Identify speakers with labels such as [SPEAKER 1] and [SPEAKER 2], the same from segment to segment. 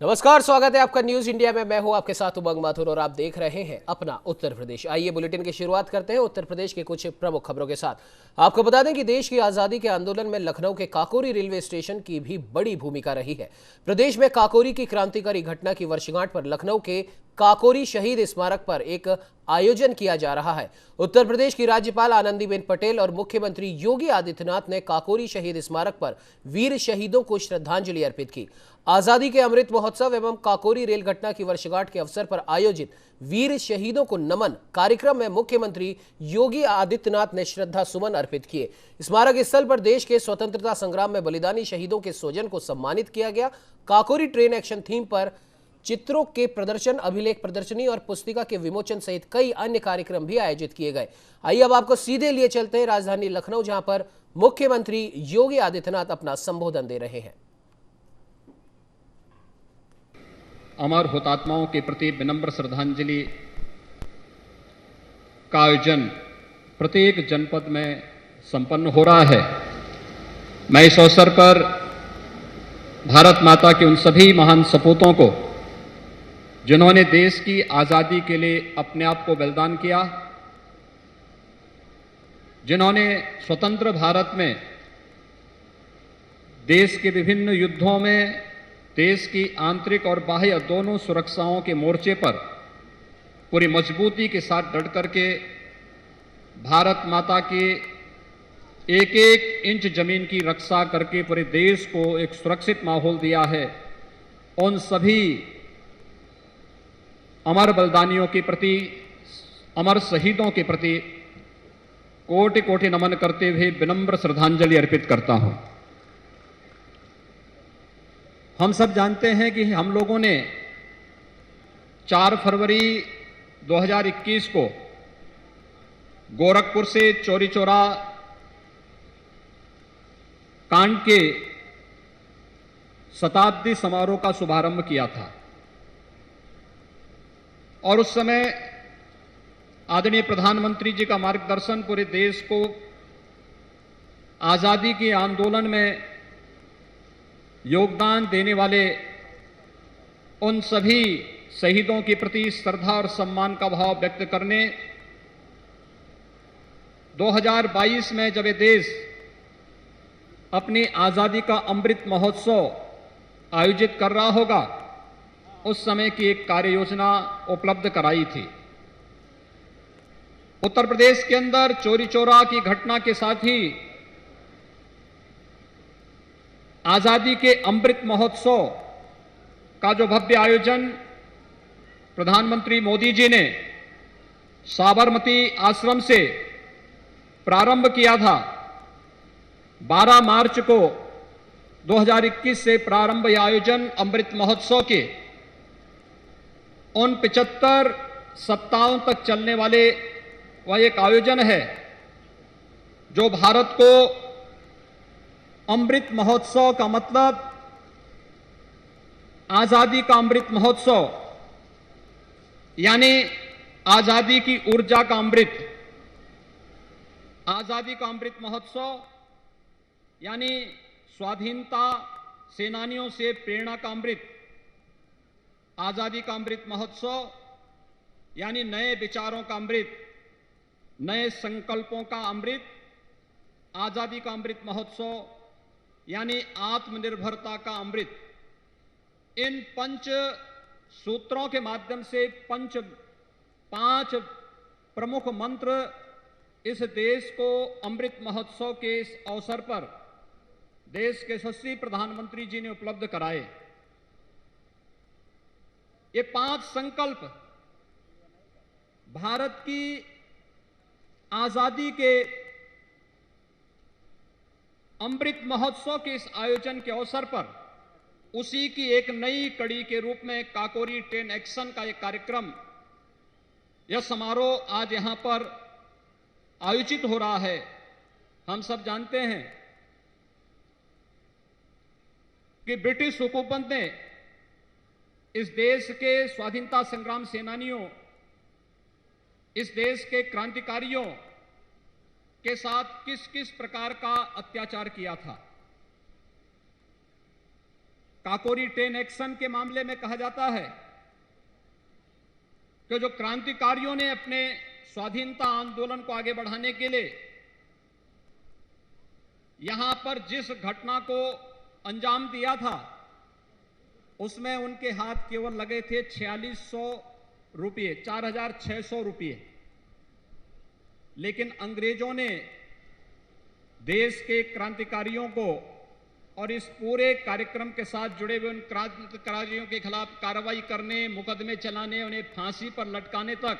[SPEAKER 1] नमस्कार, स्वागत है आपका न्यूज इंडिया में। मैं हूं आपके साथ उमंग माथुर और आप देख रहे हैं अपना उत्तर प्रदेश। आइए बुलेटिन की शुरुआत करते हैं उत्तर प्रदेश के कुछ प्रमुख खबरों के साथ। आपको बता दें कि देश की आजादी के आंदोलन में लखनऊ के काकोरी रेलवे स्टेशन की भी बड़ी भूमिका रही है। प्रदेश में काकोरी की क्रांतिकारी घटना की वर्षगांठ पर लखनऊ के काकोरी शहीद स्मारक पर एक आयोजन किया जा रहा है। उत्तर प्रदेश की राज्यपाल आनंदीबेन पटेल और मुख्यमंत्री योगी आदित्यनाथ ने काकोरी शहीद स्मारक पर वीर शहीदों को श्रद्धांजलि अर्पित की। आजादी के अमृत महोत्सव एवं काकोरी रेल घटना की वर्षगांठ के अवसर पर आयोजित वीर शहीदों को नमन कार्यक्रम में मुख्यमंत्री योगी आदित्यनाथ ने श्रद्धा सुमन अर्पित किए। स्मारक स्थल पर देश के स्वतंत्रता संग्राम में बलिदानी शहीदों के स्वजन को सम्मानित किया गया। काकोरी ट्रेन एक्शन थीम पर चित्रों के प्रदर्शन, अभिलेख प्रदर्शनी और पुस्तिका के विमोचन सहित कई अन्य कार्यक्रम भी आयोजित किए गए। आइए अब आपको सीधे लिए चलते हैं राजधानी लखनऊ, जहां पर मुख्यमंत्री योगी आदित्यनाथ अपना संबोधन दे रहे हैं।
[SPEAKER 2] अमर हुतात्माओं के प्रति विनम्र श्रद्धांजलि का आयोजन प्रत्येक जनपद में संपन्न हो रहा है। मैं इस अवसर पर भारत माता के उन सभी महान सपूतों को, जिन्होंने देश की आजादी के लिए अपने आप को बलिदान किया, जिन्होंने स्वतंत्र भारत में देश के विभिन्न युद्धों में देश की आंतरिक और बाह्य दोनों सुरक्षाओं के मोर्चे पर पूरी मजबूती के साथ डट करके भारत माता के एक एक इंच जमीन की रक्षा करके पूरे देश को एक सुरक्षित माहौल दिया है, उन सभी अमर बलिदानियों के प्रति, अमर शहीदों के प्रति कोटि कोटि नमन करते हुए विनम्र श्रद्धांजलि अर्पित करता हूं। हम सब जानते हैं कि हम लोगों ने 4 फरवरी 2021 को गोरखपुर से चौरी चौरा कांड के शताब्दी समारोह का शुभारंभ किया था और उस समय आदरणीय प्रधानमंत्री जी का मार्गदर्शन पूरे देश को आजादी के आंदोलन में योगदान देने वाले उन सभी शहीदों के प्रति श्रद्धा और सम्मान का भाव व्यक्त करने 2022 में जब ये देश अपनी आजादी का अमृत महोत्सव आयोजित कर रहा होगा, उस समय की एक कार्य योजना उपलब्ध कराई थी। उत्तर प्रदेश के अंदर चौरी चौरा की घटना के साथ ही आजादी के अमृत महोत्सव का जो भव्य आयोजन प्रधानमंत्री मोदी जी ने साबरमती आश्रम से प्रारंभ किया था। 12 मार्च को 2021 से प्रारंभ यह आयोजन अमृत महोत्सव के उन 75 सप्ताहों तक चलने वाले वह एक आयोजन है जो भारत को अमृत महोत्सव का मतलब आजादी का अमृत महोत्सव यानी आजादी की ऊर्जा का अमृत, आजादी का अमृत महोत्सव यानी स्वाधीनता सेनानियों से प्रेरणा का अमृत, आजादी का अमृत महोत्सव यानी नए विचारों का अमृत, नए संकल्पों का अमृत, आजादी का अमृत महोत्सव यानी आत्मनिर्भरता का अमृत। इन 5 सूत्रों के माध्यम से 5 प्रमुख मंत्र इस देश को अमृत महोत्सव के इस अवसर पर देश के यशस्वी प्रधानमंत्री जी ने उपलब्ध कराए। ये 5 संकल्प भारत की आजादी के अमृत महोत्सव के इस आयोजन के अवसर पर उसी की एक नई कड़ी के रूप में काकोरी ट्रेन एक्शन का एक कार्यक्रम, यह समारोह आज यहां पर आयोजित हो रहा है। हम सब जानते हैं कि ब्रिटिश हुकूमत ने इस देश के स्वाधीनता संग्राम सेनानियों, इस देश के क्रांतिकारियों के साथ किस किस प्रकार का अत्याचार किया था। काकोरी ट्रेन एक्शन के मामले में कहा जाता है कि जो क्रांतिकारियों ने अपने स्वाधीनता आंदोलन को आगे बढ़ाने के लिए यहां पर जिस घटना को अंजाम दिया था, उसमें उनके हाथ केवल लगे थे 4600 रुपये, 4600 रुपये। लेकिन अंग्रेजों ने देश के क्रांतिकारियों को और इस पूरे कार्यक्रम के साथ जुड़े हुए उन क्रांतिकारियों के खिलाफ कार्रवाई करने, मुकदमे चलाने, उन्हें फांसी पर लटकाने तक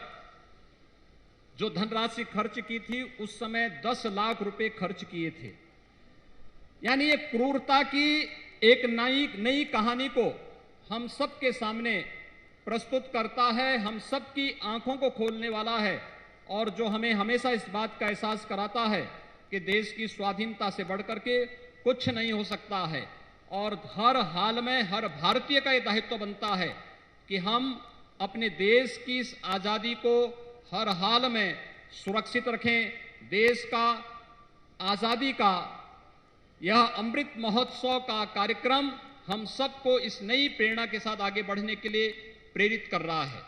[SPEAKER 2] जो धनराशि खर्च की थी, उस समय 10 लाख रुपए खर्च किए थे। यानी ये क्रूरता की एक नई कहानी को हम सबके सामने प्रस्तुत करता है, हम सबकी आंखों को खोलने वाला है, और जो हमें हमेशा इस बात का एहसास कराता है कि देश की स्वाधीनता से बढ़कर के कुछ नहीं हो सकता है। और हर हाल में हर भारतीय का यह दायित्व बनता है कि हम अपने देश की इस आजादी को हर हाल में सुरक्षित रखें। देश का आजादी का यह अमृत महोत्सव का कार्यक्रम हम सबको इस नई प्रेरणा के साथ आगे बढ़ने के लिए प्रेरित कर रहा है।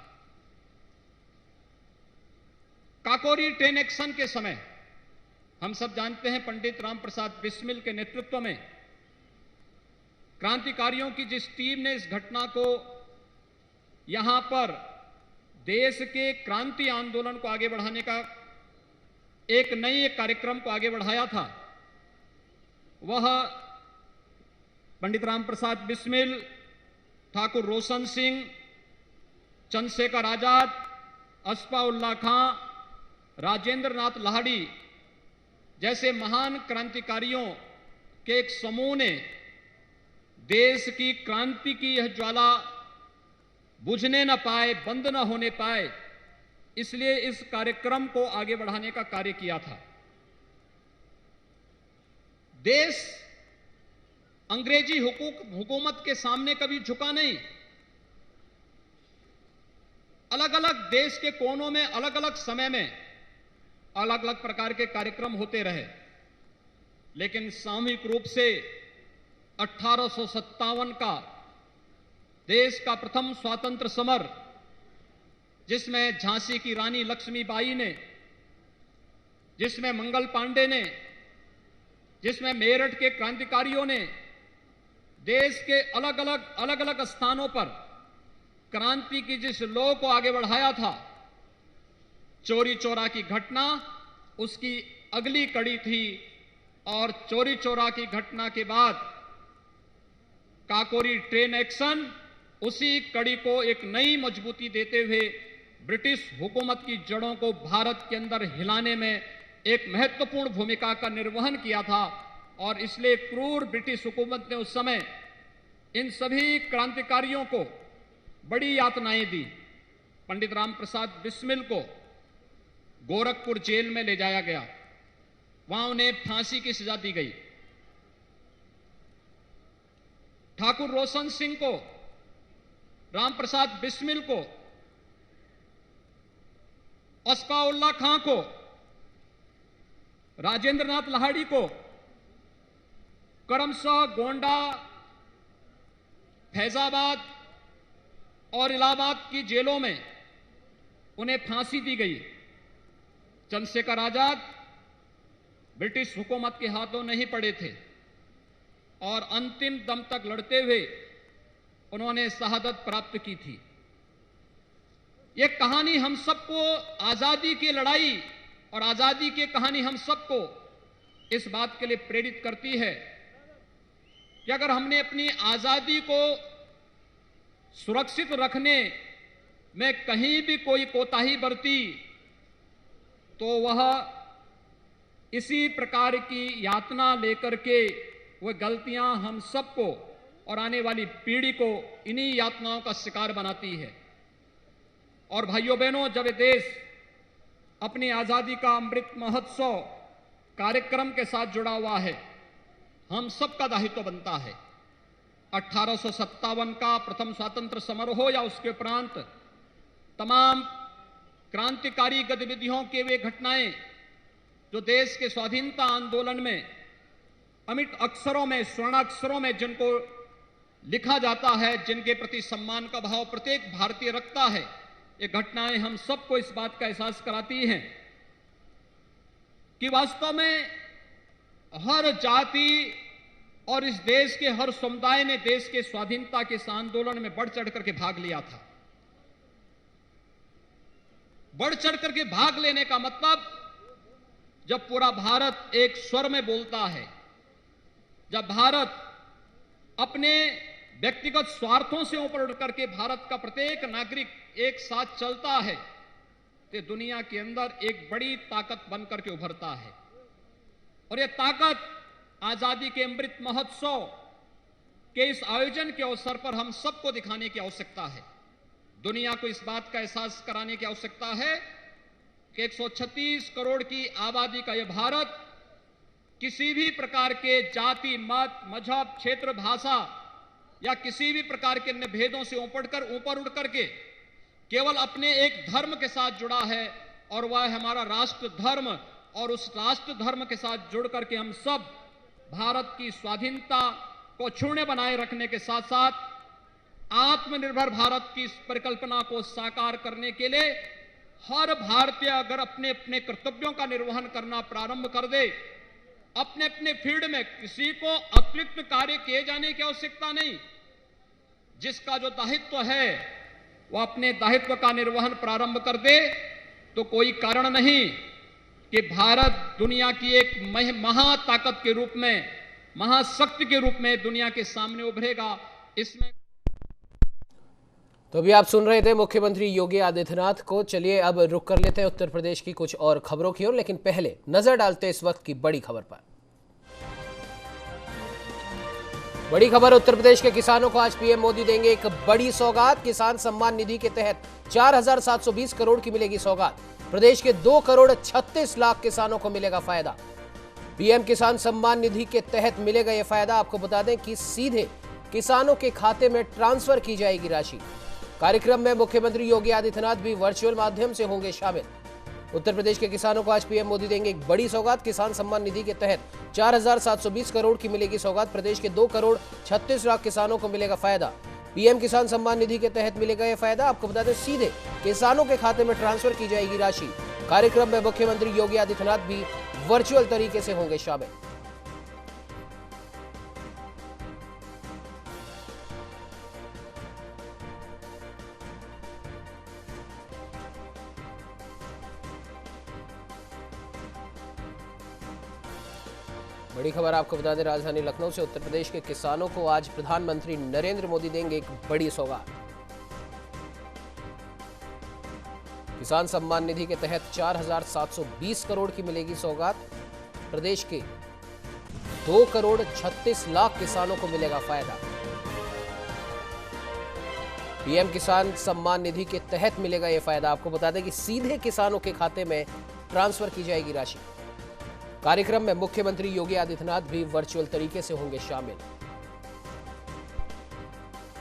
[SPEAKER 2] काकोरी ट्रेन एक्शन के समय हम सब जानते हैं, पंडित राम प्रसाद बिस्मिल के नेतृत्व में क्रांतिकारियों की जिस टीम ने इस घटना को यहां पर देश के क्रांति आंदोलन को आगे बढ़ाने का एक नए कार्यक्रम को आगे बढ़ाया था, वह पंडित राम प्रसाद बिस्मिल, ठाकुर रोशन सिंह, चंद्रशेखर आजाद, अस्फाउल्लाह खां, राजेंद्र नाथ लाहिड़ी जैसे महान क्रांतिकारियों के एक समूह ने देश की क्रांति की यह ज्वाला बुझने न पाए, बंद न होने पाए, इसलिए इस कार्यक्रम को आगे बढ़ाने का कार्य किया था। देश अंग्रेजी हुकूमत के सामने कभी झुका नहीं। अलग अलग देश के कोनों में अलग अलग समय में अलग अलग प्रकार के कार्यक्रम होते रहे, लेकिन सामूहिक रूप से 1857 का देश का प्रथम स्वातंत्र समर, जिसमें झांसी की रानी लक्ष्मीबाई ने, जिसमें मंगल पांडे ने, जिसमें मेरठ के क्रांतिकारियों ने देश के अलग अलग स्थानों पर क्रांति की जिस लौ को आगे बढ़ाया था, चोरी चौरा की घटना उसकी अगली कड़ी थी। और चोरी चौरा की घटना के बाद काकोरी ट्रेन एक्शन उसी कड़ी को एक नई मजबूती देते हुए ब्रिटिश हुकूमत की जड़ों को भारत के अंदर हिलाने में एक महत्वपूर्ण भूमिका का निर्वहन किया था। और इसलिए क्रूर ब्रिटिश हुकूमत ने उस समय इन सभी क्रांतिकारियों को बड़ी यातनाएं दी। पंडित राम प्रसाद बिस्मिल को गोरखपुर जेल में ले जाया गया, वहां उन्हें फांसी की सजा दी गई। ठाकुर रोशन सिंह को, राम प्रसाद बिस्मिल को, अस्फाउल्लाह खां को, राजेंद्र नाथ लाहिड़ी को करमसह गोंडा, फैजाबाद और इलाहाबाद की जेलों में उन्हें फांसी दी गई। चंद्रशेखर आजाद ब्रिटिश हुकूमत के हाथों नहीं पड़े थे और अंतिम दम तक लड़ते हुए उन्होंने शहादत प्राप्त की थी। यह कहानी हम सबको आजादी की लड़ाई और आजादी की कहानी हम सबको इस बात के लिए प्रेरित करती है कि अगर हमने अपनी आजादी को सुरक्षित रखने में कहीं भी कोई कोताही बरती तो वह इसी प्रकार की यातना लेकर के वह गलतियां हम सबको और आने वाली पीढ़ी को इन्हीं यातनाओं का शिकार बनाती है। और भाइयों बहनों, जब ये देश अपनी आजादी का अमृत महोत्सव कार्यक्रम के साथ जुड़ा हुआ है, हम सबका दायित्व बनता है। 1857 का प्रथम स्वातंत्र समारोह या उसके उपरांत तमाम क्रांतिकारी गतिविधियों के वे घटनाएं जो देश के स्वाधीनता आंदोलन में अमिट अक्षरों में, स्वर्णाक्षरों में जिनको लिखा जाता है, जिनके प्रति सम्मान का भाव प्रत्येक भारतीय रखता है। ये घटनाएं हम सबको इस बात का एहसास कराती हैं कि वास्तव में हर जाति और इस देश के हर समुदाय ने देश के स्वाधीनता के इस आंदोलन में बढ़ चढ़ करके भाग लिया था। बढ़ चढ़ करके भाग लेने का मतलब, जब पूरा भारत एक स्वर में बोलता है, जब भारत अपने व्यक्तिगत स्वार्थों से ऊपर उठ करके भारत का प्रत्येक नागरिक एक साथ चलता है, तो दुनिया के अंदर एक बड़ी ताकत बनकर के उभरता है। और यह ताकत आजादी के अमृत महोत्सव के इस आयोजन के अवसर पर हम सबको दिखाने की आवश्यकता है। दुनिया को इस बात का एहसास कराने की आवश्यकता है कि 136 करोड़ की आबादी का यह भारत किसी भी प्रकार के जाति, मत, मजहब, क्षेत्र, भाषा या किसी भी प्रकार के अन्य भेदों से ऊपर उठ करके केवल अपने एक धर्म के साथ जुड़ा है, और वह है हमारा राष्ट्र धर्म। और उस राष्ट्र धर्म के साथ जुड़ करके हम सब भारत की स्वाधीनता को अक्षुण्ण बनाए रखने के साथ साथ आत्मनिर्भर भारत की इस परिकल्पना को साकार करने के लिए हर भारतीय अगर अपने अपने कर्तव्यों का निर्वहन करना प्रारंभ कर दे, अपने अपने फील्ड में किसी को अतिरिक्त कार्य किए जाने की आवश्यकता नहीं, जिसका जो दायित्व है वह अपने दायित्व का निर्वहन प्रारंभ कर दे, तो कोई कारण नहीं कि भारत दुनिया की एक महाताकत के रूप में, महाशक्ति के रूप में दुनिया के सामने उभरेगा। इसमें
[SPEAKER 1] तो अभी आप सुन रहे थे मुख्यमंत्री योगी आदित्यनाथ को। चलिए अब रुक कर लेते हैं उत्तर प्रदेश की कुछ और खबरों की ओर, लेकिन पहले नजर डालते हैं इस वक्त की बड़ी खबर पर। बड़ी खबर, उत्तर प्रदेश के किसानों को आज पीएम मोदी देंगे एक बड़ी सौगात। किसान सम्मान निधि के तहत 4,720 करोड़ की मिलेगी सौगात। प्रदेश के 2 करोड़ 36 लाख किसानों को मिलेगा फायदा। पीएम किसान सम्मान निधि के तहत मिलेगा यह फायदा। आपको बता दें कि सीधे किसानों के खाते में ट्रांसफर की जाएगी राशि। कार्यक्रम में मुख्यमंत्री योगी आदित्यनाथ भी वर्चुअल माध्यम से होंगे शामिल। उत्तर प्रदेश के किसानों को आज पीएम मोदी देंगे एक बड़ी सौगात। किसान सम्मान निधि के तहत 4,720 करोड़ की मिलेगी सौगात। प्रदेश के 2 करोड़ 36 लाख किसानों को मिलेगा फायदा। पीएम किसान सम्मान निधि के तहत मिलेगा यह फायदा। आपको बता दें सीधे किसानों के खाते में ट्रांसफर की जाएगी राशि। कार्यक्रम में मुख्यमंत्री योगी आदित्यनाथ भी वर्चुअल तरीके से होंगे शामिल। बड़ी खबर आपको बता दें राजधानी लखनऊ से। उत्तर प्रदेश के किसानों को आज प्रधानमंत्री नरेंद्र मोदी देंगे एक बड़ी सौगात। किसान सम्मान निधि के तहत 4,720 करोड़ की मिलेगी सौगात। प्रदेश के 2 करोड़ 36 लाख किसानों को मिलेगा फायदा। पीएम किसान सम्मान निधि के तहत मिलेगा यह फायदा। आपको बता दें कि सीधे किसानों के खाते में ट्रांसफर की जाएगी राशि। कार्यक्रम में मुख्यमंत्री योगी आदित्यनाथ भी वर्चुअल तरीके से होंगे शामिल।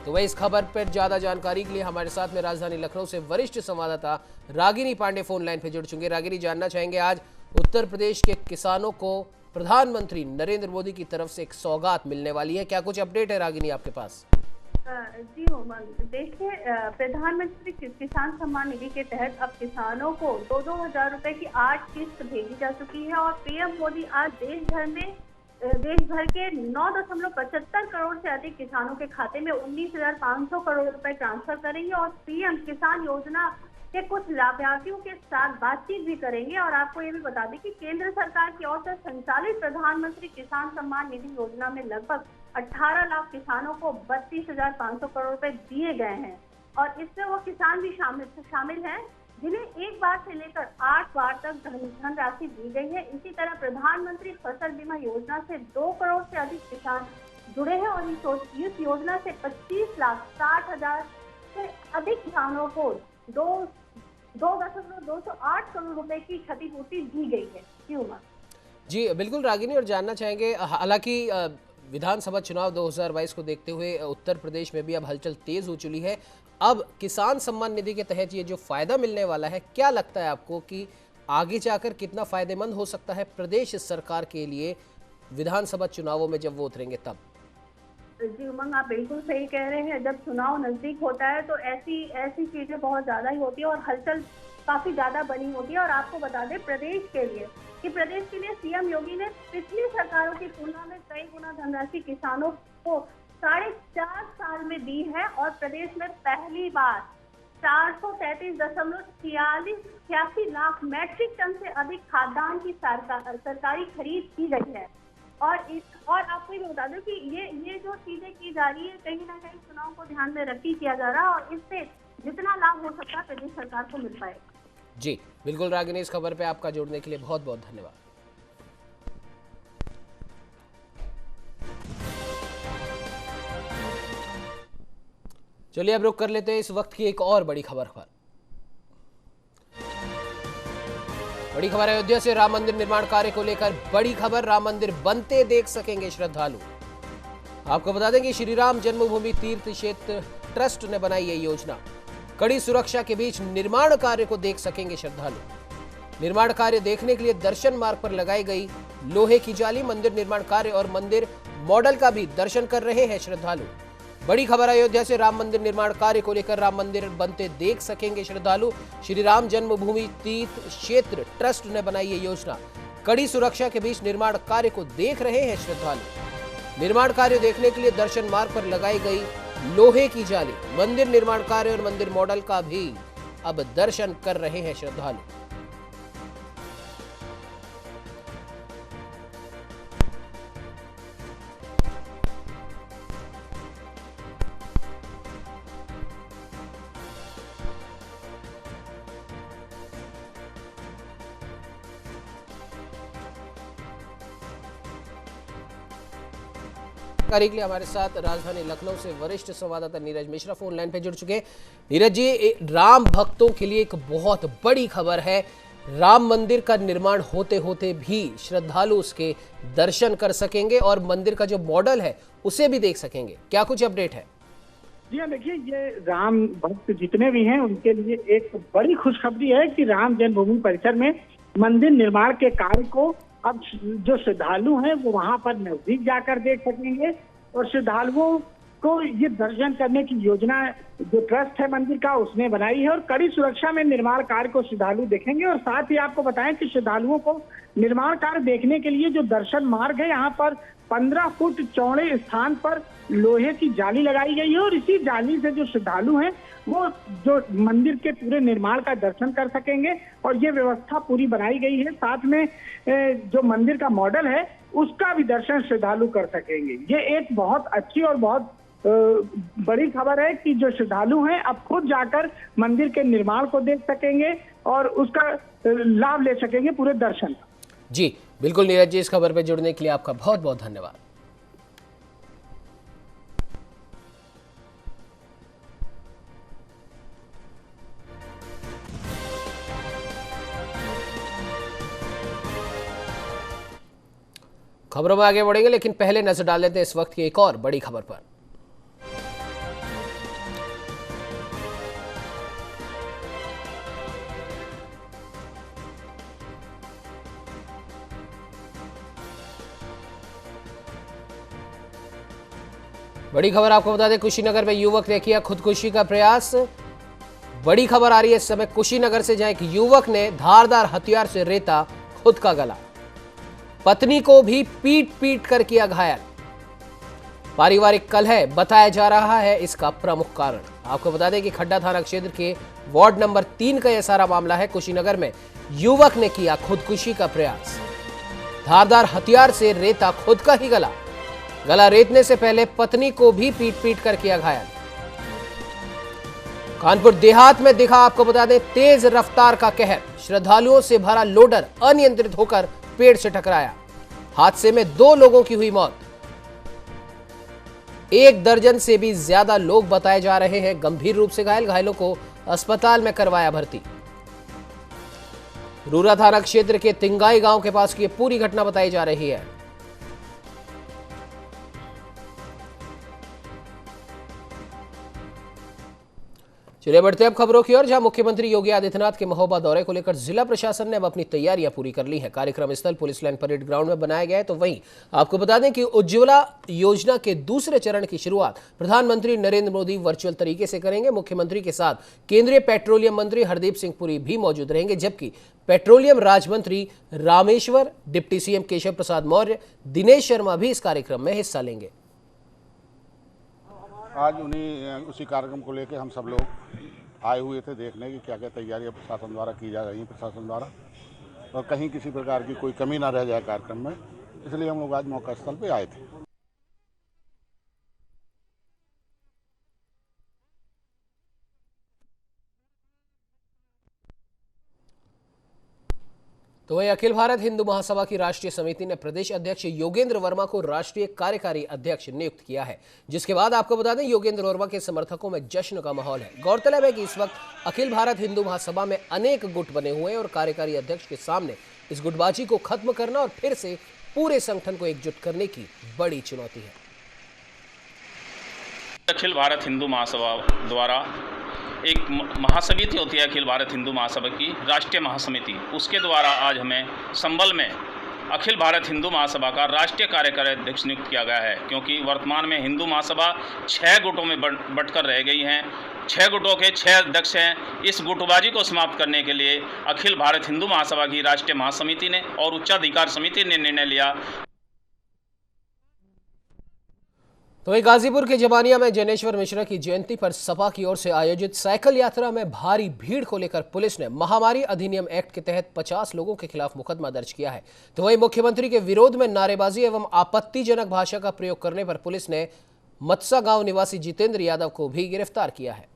[SPEAKER 1] तो वह इस खबर पर ज्यादा जानकारी के लिए हमारे साथ में राजधानी लखनऊ से वरिष्ठ संवाददाता रागिनी पांडे फोन लाइन पर जुड़ चुके। रागिनी, जानना चाहेंगे आज उत्तर प्रदेश के किसानों को प्रधानमंत्री नरेंद्र मोदी की तरफ से एक सौगात मिलने वाली है, क्या कुछ अपडेट है रागिनी आपके पास?
[SPEAKER 3] जी उमंग, देखिए प्रधानमंत्री किसान सम्मान निधि के तहत अब किसानों को 2-2 हजार रुपए की 8 किस्त भेजी जा चुकी है। और पीएम मोदी आज देश भर के 9.75 करोड़ से अधिक किसानों के खाते में 19,500 करोड़ रुपए ट्रांसफर करेंगे। और पीएम किसान योजना के कुछ लाभार्थियों के साथ बातचीत भी करेंगे। और आपको ये भी बता दें कि केंद्र सरकार की ओर से संचालित प्रधानमंत्री किसान सम्मान निधि योजना में लगभग 18 लाख किसानों को 32,500 करोड़ रुपए दिए गए हैं। और इसमें वो किसान भी शामिल हैं जिन्हें 1 बार से लेकर 8 बार तक धनराशि दी गई है। इसी तरह प्रधानमंत्री फसल बीमा योजना से 2 करोड़ से अधिक किसान जुड़े हैं। और इस योजना से 25,60,000 से अधिक किसानों को 2.208 करोड़ रुपए की क्षतिपूर्ति दी गई है।
[SPEAKER 1] जी बिल्कुल रागिनी, और जानना चाहेंगे, हालांकि विधानसभा चुनाव 2022 को देखते हुए उत्तर प्रदेश में भी अब हलचल तेज हो चुकी है। अब किसान सम्मान निधि के तहत ये जो फायदा मिलने वाला है, क्या लगता है आपको कि आगे जाकर कितना फायदेमंद हो सकता है प्रदेश सरकार के लिए विधानसभा चुनावों में जब वो उतरेंगे तब?
[SPEAKER 3] जी उमंग, आप बिल्कुल सही कह रहे हैं। जब चुनाव नजदीक होता है तो ऐसी ऐसी चीजें बहुत ज्यादा ही होती है और हलचल काफी ज्यादा बनी होती है। और आपको बता दें प्रदेश के लिए सीएम योगी ने पिछली सरकारों की तुलना में कई गुना धनराशि किसानों को 4.5 साल में दी है और प्रदेश में पहली बार 433.86 लाख मैट्रिक टन से अधिक खाद्यान्न की सरकारी खरीद की गई है। और आपको ये बता दूं कि ये जो चीजें की जा रही है कहीं ना कहीं चुनाव को ध्यान में रख के किया जा रहा है और इससे जितना लाभ हो सकता है प्रदेश सरकार को मिल पाएगा।
[SPEAKER 1] जी बिल्कुल रागिनी, इस खबर पे आपका जुड़ने के लिए बहुत बहुत धन्यवाद। चलिए अब रुक कर लेते हैं इस वक्त की एक और बड़ी खबर पर। बड़ी खबर अयोध्या से राम मंदिर निर्माण कार्य को लेकर बड़ी खबर, राम मंदिर बनते देख सकेंगे श्रद्धालु। आपको बता दें कि श्री राम जन्मभूमि तीर्थ क्षेत्र ट्रस्ट ने बनाई ये योजना। कड़ी सुरक्षा के बीच निर्माण कार्य को देख सकेंगे श्रद्धालु। निर्माण कार्य देखने के लिए दर्शन मार्ग पर लगाई गई लोहे की जाली, मंदिर निर्माण कार्य और मंदिर मॉडल का भी दर्शन कर रहे हैं श्रद्धालु। बड़ी खबर अयोध्या से राम मंदिर निर्माण कार्य को लेकर राम मंदिर बनते देख सकेंगे श्रद्धालु। श्री राम जन्मभूमि तीर्थ क्षेत्र ट्रस्ट ने बनाई ये योजना। कड़ी सुरक्षा के बीच निर्माण कार्य को देख रहे हैं श्रद्धालु। निर्माण कार्य देखने के लिए दर्शन मार्ग पर लगाई गई लोहे की जाली, मंदिर निर्माण कार्य और मंदिर मॉडल का भी अब दर्शन कर रहे हैं श्रद्धालु। जानकारी के लिए हमारे साथ राजधानी लखनऊ से वरिष्ठ संवाददाता नीरज मिश्रा फोन लाइन पे जुड़ चुके हैं। नीरज जी, राम भक्तों के लिए एक बहुत बड़ी खबर है। राम मंदिर का निर्माण होते होते भी श्रद्धालु उसके दर्शन कर सकेंगे और मंदिर का जो मॉडल है उसे भी देख सकेंगे। क्या कुछ अपडेट है?
[SPEAKER 4] जी हाँ, देखिए ये राम भक्त जितने भी हैं उनके लिए एक बड़ी खुशखबरी है कि राम जन्मभूमि परिसर में मंदिर निर्माण के कार्य को अब जो श्रद्धालु हैं वो वहां पर नजदीक जाकर देख सकेंगे और श्रद्धालुओं को ये दर्शन करने की योजना जो ट्रस्ट है मंदिर का उसने बनाई है और कड़ी सुरक्षा में निर्माण कार्य को श्रद्धालु देखेंगे। और साथ ही आपको बताएं कि श्रद्धालुओं को निर्माण कार्य देखने के लिए जो दर्शन मार्ग है यहाँ पर 15 फुट चौड़े स्थान पर लोहे की जाली लगाई गई है और इसी जाली से जो श्रद्धालु हैं वो जो मंदिर के पूरे निर्माण का दर्शन कर सकेंगे और ये व्यवस्था पूरी बनाई गई है। साथ में जो मंदिर का मॉडल है उसका भी दर्शन श्रद्धालु कर सकेंगे। ये एक बहुत अच्छी और बहुत बड़ी खबर है कि जो श्रद्धालु हैं अब खुद जाकर मंदिर के निर्माण को देख सकेंगे और उसका लाभ ले सकेंगे पूरे दर्शन।
[SPEAKER 1] जी बिल्कुल नीरज जी, इस खबर पे जुड़ने के लिए आपका बहुत बहुत धन्यवाद। खबरों में आगे बढ़ेंगे लेकिन पहले नजर डाल लेते हैं इस वक्त की एक और बड़ी खबर पर। बड़ी खबर आपको बता दें, कुशीनगर में युवक ने किया खुदकुशी का प्रयास। बड़ी खबर आ रही है इस समय कुशीनगर से, जहां एक युवक ने धारदार हथियार से रेता खुद का गला, पत्नी को भी पीट पीट कर किया घायल। पारिवारिक कलह बताया जा रहा है इसका प्रमुख कारण। आपको बता दें कि खड्डा थाना क्षेत्र के वार्ड नंबर 3 का यह सारा मामला है। कुशीनगर में युवक ने किया खुदकुशी का प्रयास, धारदार हथियार से रेता खुद का ही गला, गला रेतने से पहले पत्नी को भी पीट पीट कर किया घायल। कानपुर देहात में दिखा आपको बता दें तेज रफ्तार का कहर, श्रद्धालुओं से भरा लोडर अनियंत्रित होकर पेड़ से टकराया। हादसे में 2 लोगों की हुई मौत, 1 दर्जन से भी ज्यादा लोग बताए जा रहे हैं गंभीर रूप से घायल। घायलों को अस्पताल में करवाया भर्ती। रूरा थाना क्षेत्र के तिंगाई गांव के पास की यह पूरी घटना बताई जा रही है। चलिए बढ़ते हैं अब खबरों की ओर, जहां मुख्यमंत्री योगी आदित्यनाथ के महोबा दौरे को लेकर जिला प्रशासन ने अब अपनी तैयारियां पूरी कर ली हैं। कार्यक्रम स्थल पुलिस लाइन परेड ग्राउंड में बनाया गया है। तो वहीं आपको बता दें कि उज्ज्वला योजना के दूसरे चरण की शुरुआत प्रधानमंत्री नरेंद्र मोदी वर्चुअल तरीके से करेंगे। मुख्यमंत्री के साथ केंद्रीय पेट्रोलियम मंत्री हरदीप सिंह पुरी भी मौजूद रहेंगे, जबकि पेट्रोलियम राज्य मंत्री रामेश्वर, डिप्टी सीएम केशव प्रसाद मौर्य, दिनेश शर्मा भी इस कार्यक्रम में हिस्सा लेंगे।
[SPEAKER 5] आज उसी कार्यक्रम को लेकर हम सब लोग आए हुए थे देखने की क्या क्या तैयारियां प्रशासन द्वारा की जा रही हैं प्रशासन द्वारा, और कहीं किसी प्रकार की कोई कमी ना रह जाए कार्यक्रम में, इसलिए हम लोग आज मौका स्थल पे आए थे।
[SPEAKER 1] तो वहीं अखिल भारत हिंदू महासभा की राष्ट्रीय समिति ने प्रदेश अध्यक्ष योगेंद्र वर्मा को राष्ट्रीय कार्यकारी अध्यक्ष नियुक्त किया है, जिसके बाद आपको बता दें योगेंद्र वर्मा के समर्थकों में जश्न का माहौल है। गौरतलब है कि इस वक्त अखिल भारत हिंदू महासभा में अनेक गुट बने हुए हैं और कार्यकारी अध्यक्ष के सामने इस गुटबाजी को खत्म करना और फिर से पूरे संगठन को एकजुट करने की बड़ी चुनौती है।
[SPEAKER 6] अखिल भारत हिंदू महासभा द्वारा एक महासमिति होती है, अखिल भारत हिंदू महासभा की राष्ट्रीय महासमिति, उसके द्वारा आज हमें संबल में अखिल भारत हिंदू महासभा का राष्ट्रीय कार्यकारी अध्यक्ष नियुक्त किया गया है। क्योंकि वर्तमान में हिंदू महासभा 6 गुटों में बंटकर रह गई हैं, 6 गुटों के 6 अध्यक्ष हैं। इस गुटबाजी को समाप्त करने के लिए अखिल भारत हिंदू महासभा की राष्ट्रीय महासमिति ने और उच्चाधिकार समिति ने निर्णय लिया।
[SPEAKER 1] तो वहीं गाजीपुर के जमानिया में जनेश्वर मिश्रा की जयंती पर सपा की ओर से आयोजित साइकिल यात्रा में भारी भीड़ को लेकर पुलिस ने महामारी अधिनियम एक्ट के तहत 50 लोगों के खिलाफ मुकदमा दर्ज किया है। तो वहीं मुख्यमंत्री के विरोध में नारेबाजी एवं आपत्तिजनक भाषा का प्रयोग करने पर पुलिस ने मत्सा गांव निवासी जितेंद्र यादव को भी गिरफ्तार किया है।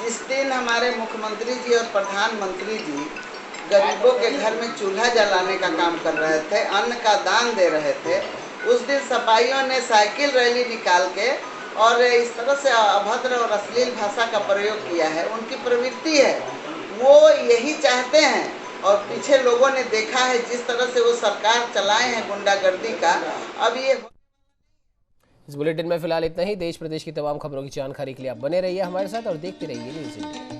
[SPEAKER 7] इस दिन हमारे मुख्यमंत्री जी और प्रधानमंत्री जी गरीबों के घर में चूल्हा जलाने का काम कर रहे थे, अन्न का दान दे रहे थे। उस दिन सपाइयों ने साइकिल रैली निकाल के और इस तरह से अभद्र और अश्लील भाषा का प्रयोग किया है। उनकी प्रवृत्ति है, वो यही चाहते हैं और पीछे लोगों ने देखा है जिस तरह से वो सरकार चलाए हैं गुंडागर्दी का। अब ये
[SPEAKER 1] इस बुलेटिन में फिलहाल इतना ही। देश प्रदेश की तमाम खबरों की जानकारी के लिए आप बने रहिए हमारे साथ और देखते रहिए न्यूज़ इंडिया।